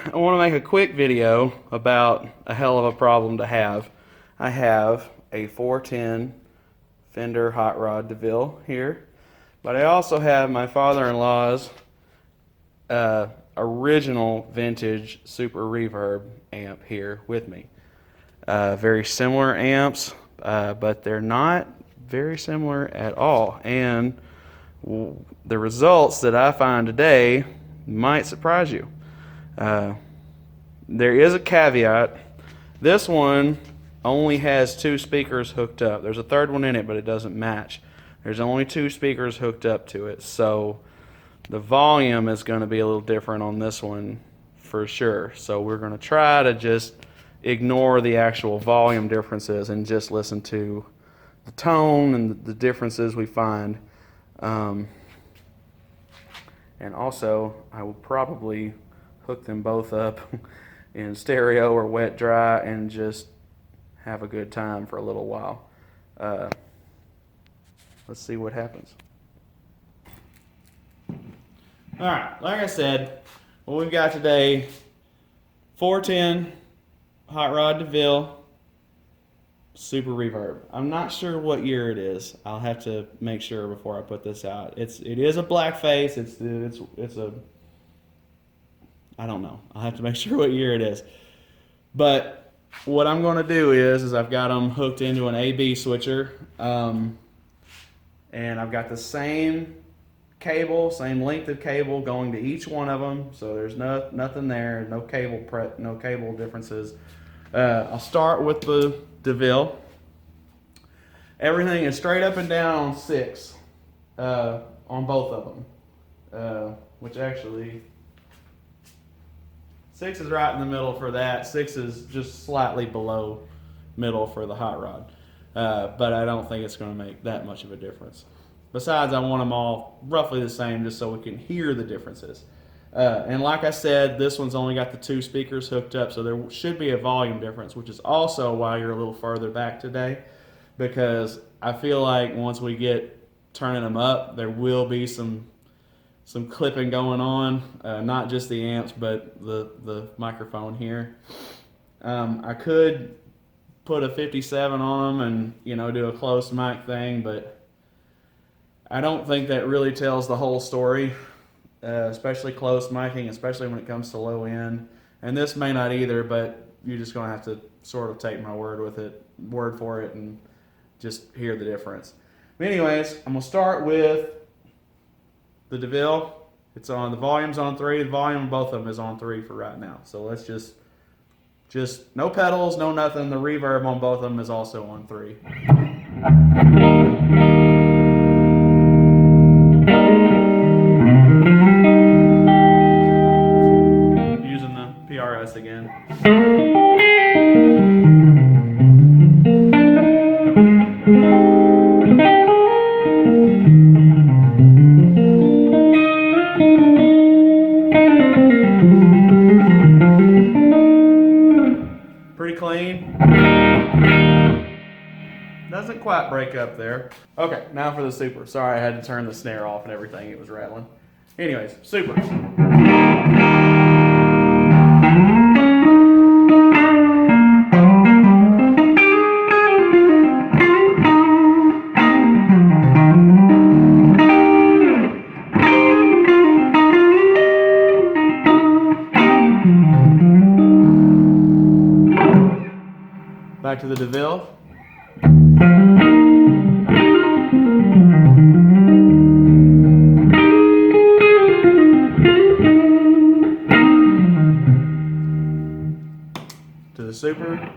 I want to make a quick video about a hell of a problem to have. I have a 410 Fender Hot Rod Deville here, but I also have my father-in-law's original vintage Super Reverb amp here with me. Very similar amps, but they're not very similar at all. And the results that I find today might surprise you. There is a caveat. This one only has 2 speakers hooked up. There's a third one in it, but it doesn't match. There's only 2 speakers hooked up to it, so the volume is going to be a little different on this one for sure. So we're going to try to just ignore the actual volume differences and just listen to the tone and the differences we find. And also, I will probably hook them both up in stereo or wet dry and just have a good time for a little while. Let's see what happens. Alright, like I said, what we've got today, 410 Hot Rod Deville Super Reverb. I'm not sure what year it is. I'll have to make sure before I put this out. It is a blackface. It's a, I don't know. I'll have to make sure what year it is. But what I'm going to do is I've got them hooked into an AB switcher, and I've got the same cable, same length of cable going to each one of them. So there's nothing there, no cable differences. I'll start with the DeVille. Everything is straight up and down on 6 on both of them, which actually 6 is right in the middle for that. 6 is just slightly below middle for the Hot Rod, but I don't think it's going to make that much of a difference. Besides, I want them all roughly the same just so we can hear the differences. And like I said, this one's only got the 2 speakers hooked up, so there should be a volume difference, which is also why you're a little further back today, because I feel like once we get turning them up, there will be some clipping going on, not just the amps, but the microphone here. I could put a 57 on them and do a closed mic thing, but I don't think that really tells the whole story. Especially close miking, especially when it comes to low end. And this may not either, but you're just going to have to sort of take my word for it, and just hear the difference. But anyways, I'm going to start with the DeVille. It's on, the volume's on 3. The volume of both of them is on 3 for right now. So let's just no pedals, no nothing. The reverb on both of them is also on 3. Again. Pretty clean. Doesn't quite break up there. Okay, now for the Super. Sorry, I had to turn the snare off and everything. It was rattling. Anyways, Super. Back to the DeVille. To the Super.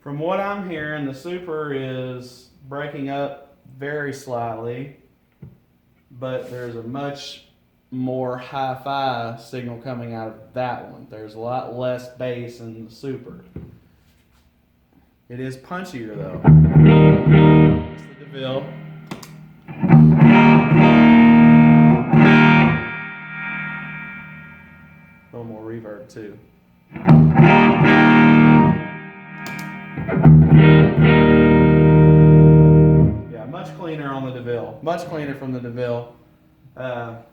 From what I'm hearing, the Super is breaking up very slightly, but there's a much more hi-fi signal coming out of that one. There's a lot less bass in the Super. It is punchier though. It's the DeVille. A little more reverb too. Yeah, much cleaner on the DeVille. Much cleaner from the DeVille. All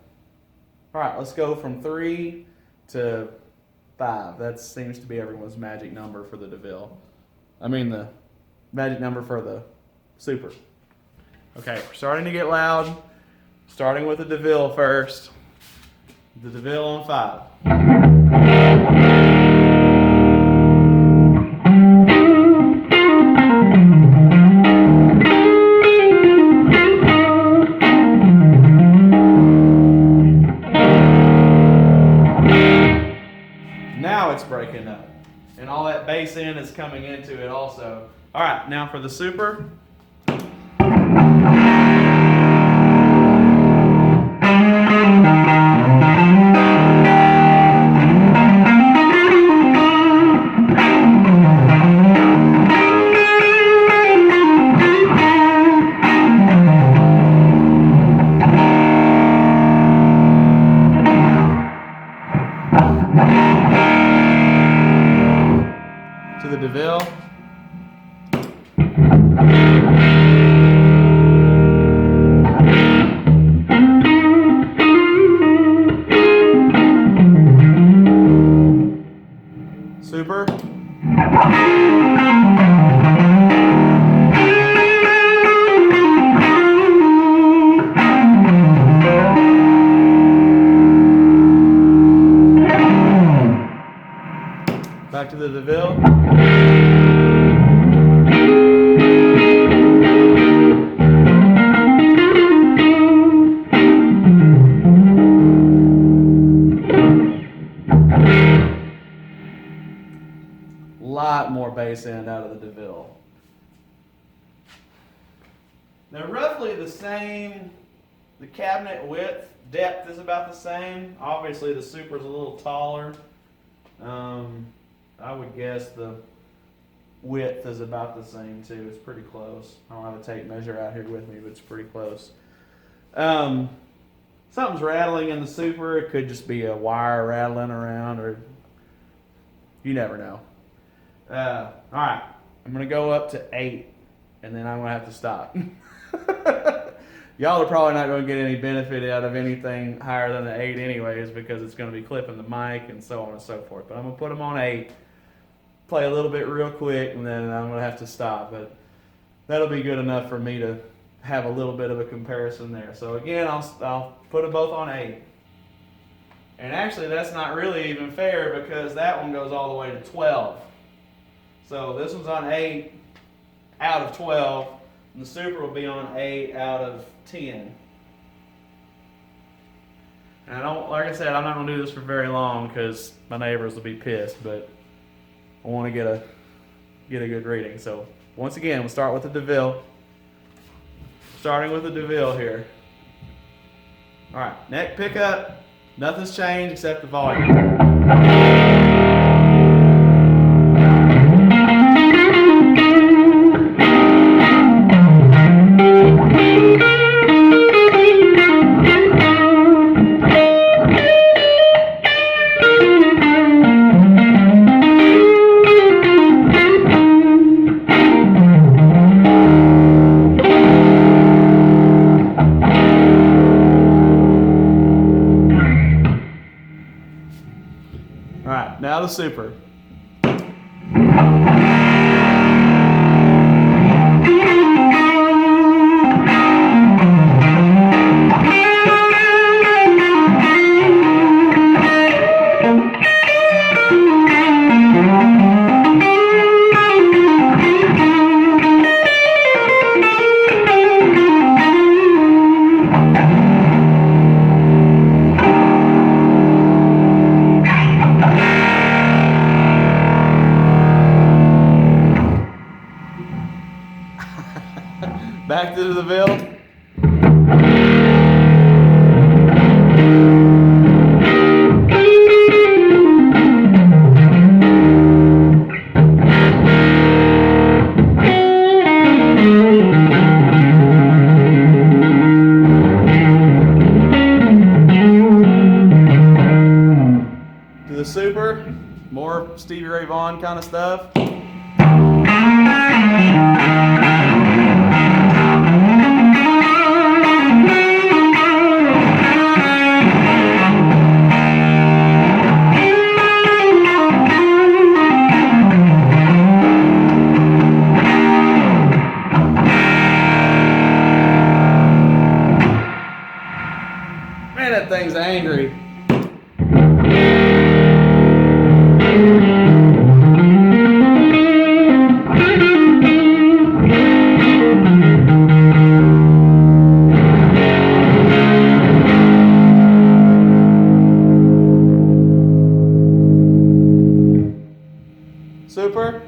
right, let's go from 3 to 5. That seems to be everyone's magic number for the DeVille. I mean the magic number for the Super. Okay, we're starting to get loud. Starting with the DeVille first. The DeVille on 5. Now it's breaking up. And all that bass in is coming into it also. All right, now for the Super. To the DeVille. Super. Back to the DeVille. Lot more bass end out of the DeVille. They're roughly the same. The cabinet width, depth is about the same. Obviously the Super's a little taller. I would guess the width is about the same too. It's pretty close. I don't have a tape measure out here with me, but it's pretty close. Something's rattling in the Super. It could just be a wire rattling around, or you never know. All right, I'm gonna go up to 8, and then I'm gonna have to stop. Y'all are probably not gonna get any benefit out of anything higher than the 8 anyways, because it's gonna be clipping the mic and so on and so forth. But I'm gonna put them on 8, play a little bit real quick, and then I'm gonna have to stop. But that'll be good enough for me to have a little bit of a comparison there. So again, I'll put them both on 8. And actually, that's not really even fair, because that one goes all the way to 12. So this one's on 8 out of 12, and the Super will be on 8 out of 10. And I don't, like I said, I'm not gonna do this for very long because my neighbors will be pissed, but I want to get a good reading. So once again, we'll start with the DeVille. Starting with the DeVille here. All right, neck pickup. Nothing's changed except the volume. All right, now the Super. Back to the DeVille. To Super, more Stevie Ray Vaughan kind of stuff. Man, that thing's angry. Super.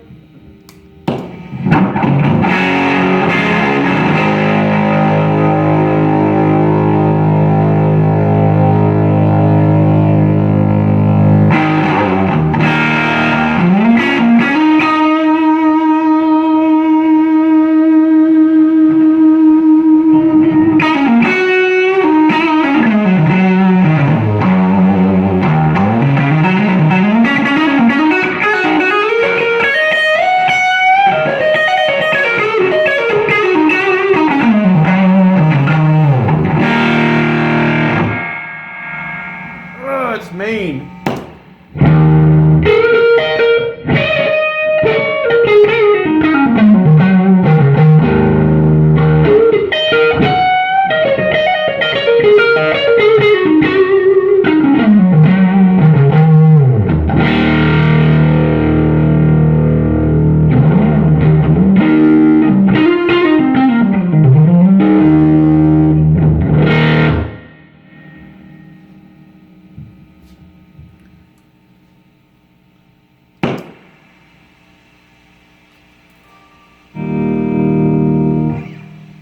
Oh, it's mean.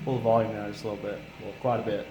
Pull the volume down just a little bit, well, quite a bit.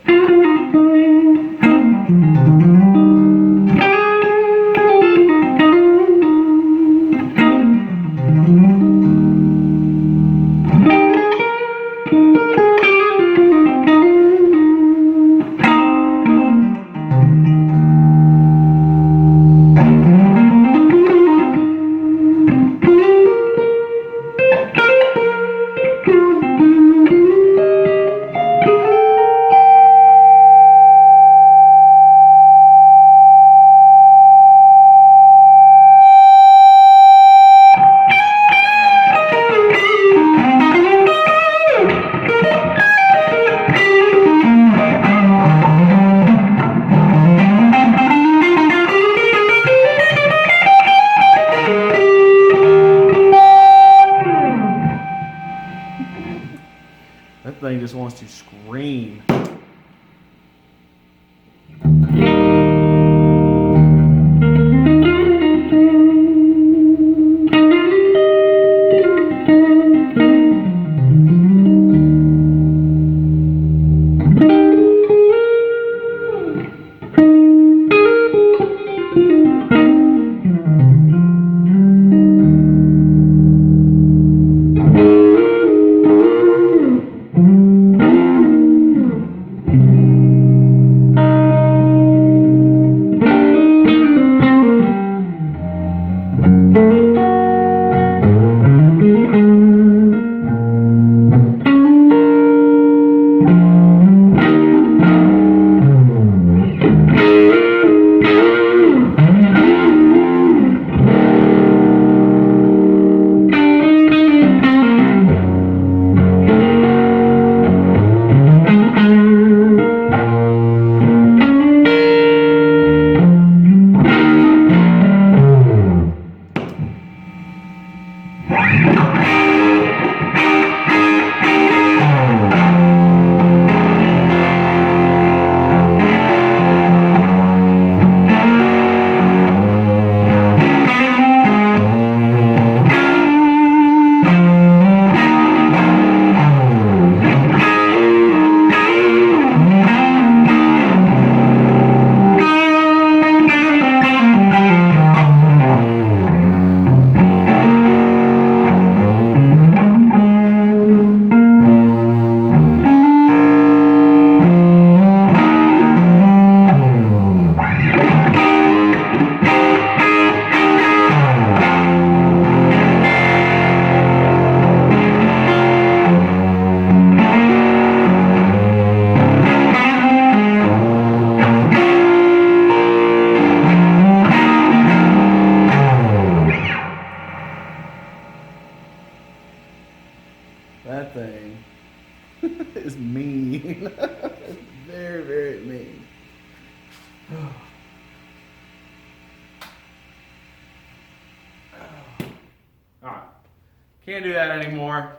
Can't do that anymore.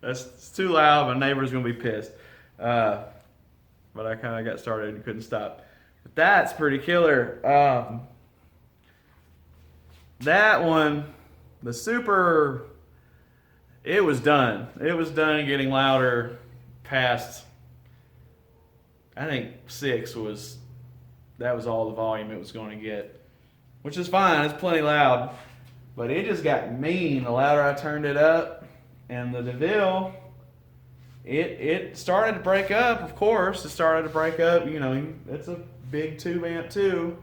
It's too loud. My neighbor's gonna be pissed. But I kind of got started and couldn't stop. But that's pretty killer. That one, the Super, it was done. It was done getting louder past, I think 6 was, that was all the volume it was going to get. Which is fine, it's plenty loud. But it just got mean the louder I turned it up. And the DeVille, it started to break up, of course. It started to break up, you know, it's a big tube amp too.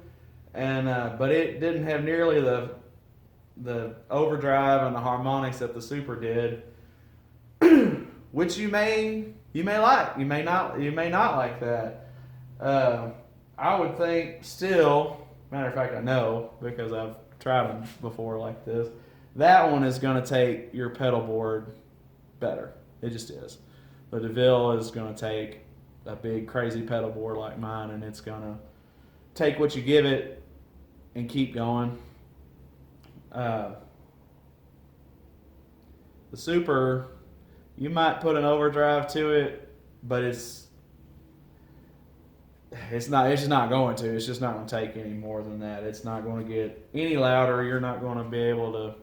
And but it didn't have nearly the overdrive and the harmonics that the Super did. Which you may like. You may not like that. I would think still, matter of fact I know because I've tried them before like this, that one is going to take your pedal board better. It just is. The DeVille is going to take a big crazy pedal board like mine, and it's going to take what you give it and keep going. The Super, you might put an overdrive to it, but it's just not going to. It's just not going to take any more than that. It's not going to get any louder. You're not going to be able to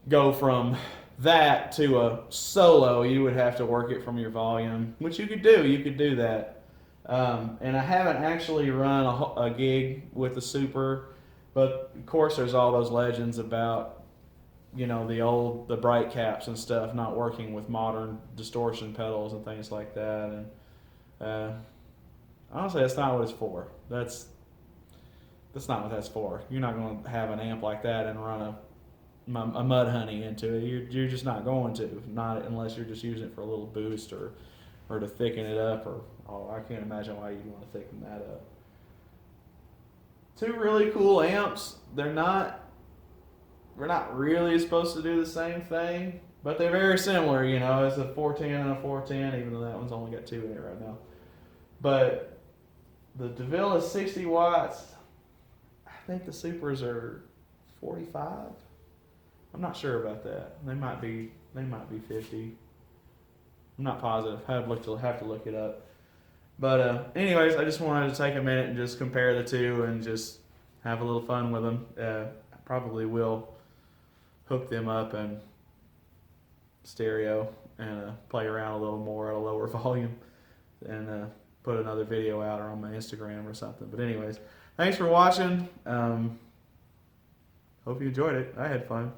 go from that to a solo. You would have to work it from your volume, which you could do. You could do that. And I haven't actually run a gig with the Super, but of course there's all those legends about, you know, the bright caps and stuff not working with modern distortion pedals and things like that. And honestly, that's not what it's for. That's not what that's for. You're not going to have an amp like that and run a mud honey into it. You're just not going to. Not unless you're just using it for a little boost or to thicken it up. I can't imagine why you'd want to thicken that up. Two really cool amps. We're not really supposed to do the same thing, but they're very similar. You know, it's a 410 and a 410, even though that one's only got 2 in it right now. But the DeVille is 60 watts. I think the Supers are 45. I'm not sure about that. They might be 50. I'm not positive. I have to look it up. But anyways, I just wanted to take a minute and just compare the two and just have a little fun with them. I probably will hook them up in stereo and play around a little more at a lower volume and put another video out or on my Instagram or something. But anyways, thanks for watching. Hope you enjoyed it. I had fun.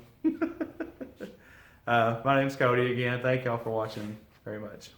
My name's Cody again. Thank y'all for watching very much.